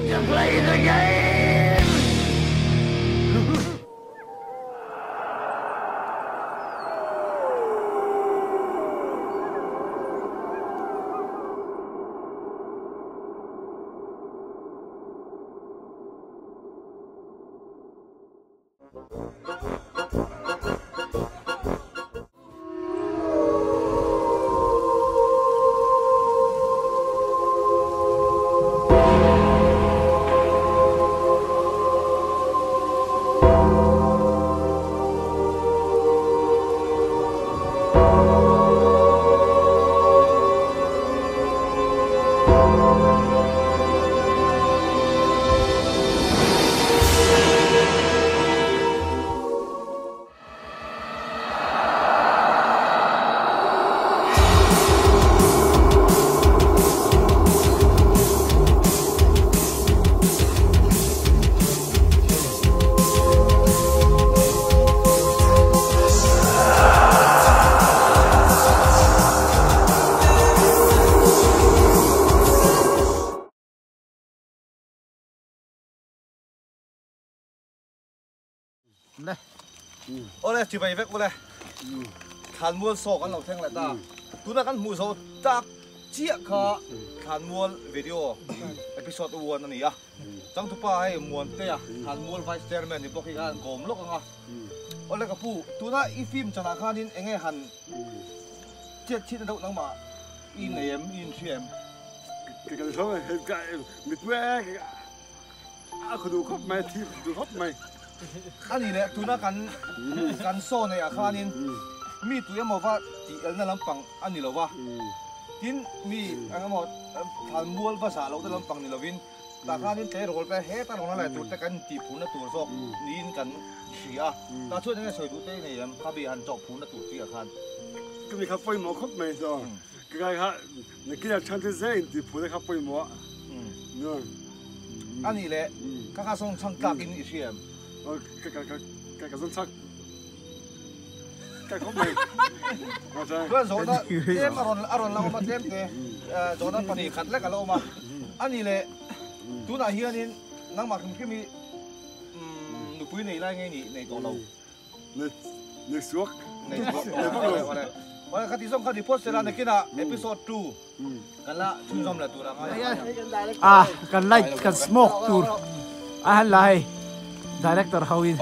to play the game! Này, ô đây chỉ vậy vết ô đây, khán muôn sổ con lẩu thanh lại ta, tú là con mù sổ tak chia khá khán muôn video episode 1 này à, trong thứ ba hay muôn cái à, khán muôn vice chairman thì bốc cái khán gồm lúc à, ô đây cái phụ tú là i phim cho nó khán nên anh ấy hẳn chết chết đâu năng mà in em in xem cái số này cái mít que àเขาดูครบไหมที่ดูครบไหมอันนี้แหละทุนกันโซ่ในอาคารนี้มีตัวอย่างว่าที่เอลนั่นลำปังอันนี้เหรอวะที่มีอันนั้นว่าทานบัวภาษาเราได้ลำปังนี่เราวินแต่อาคารนี้แต่เราไปเฮ้ตลอดนั่นแหละตัวแต่กันตีผูนตัวซอกนี่กันเสียแต่ช่วยยังไงสวยดูเต้ในยังข้าบีหันจอบผูนตัวที่อาคารก็มีข้าวปุ้ยหม้อครบไหมซะก็ไงฮะนี่ก็อยากชันเต้นตีผูได้ข้าวปุ้ยหม้อเนาะอันนี้แหละข้าส่งช่างกากินอีเชียมcái dân sắc cái không mày cái chỗ đó em aron lao mà em thế chỗ đó phần này khát lẽ cả lâu mà anh này lệ chú nào hiền nên năng mặc cái mi nụ quý này lại ngay này tổ lâu này suốt nàyวันนี้ส่งคดีโพสต์แล้วในกินอ่ะเอพิโซด2กันละชื่นชมเลยตัวเรากันไล่กันสโมกตัวอะไรdirector how is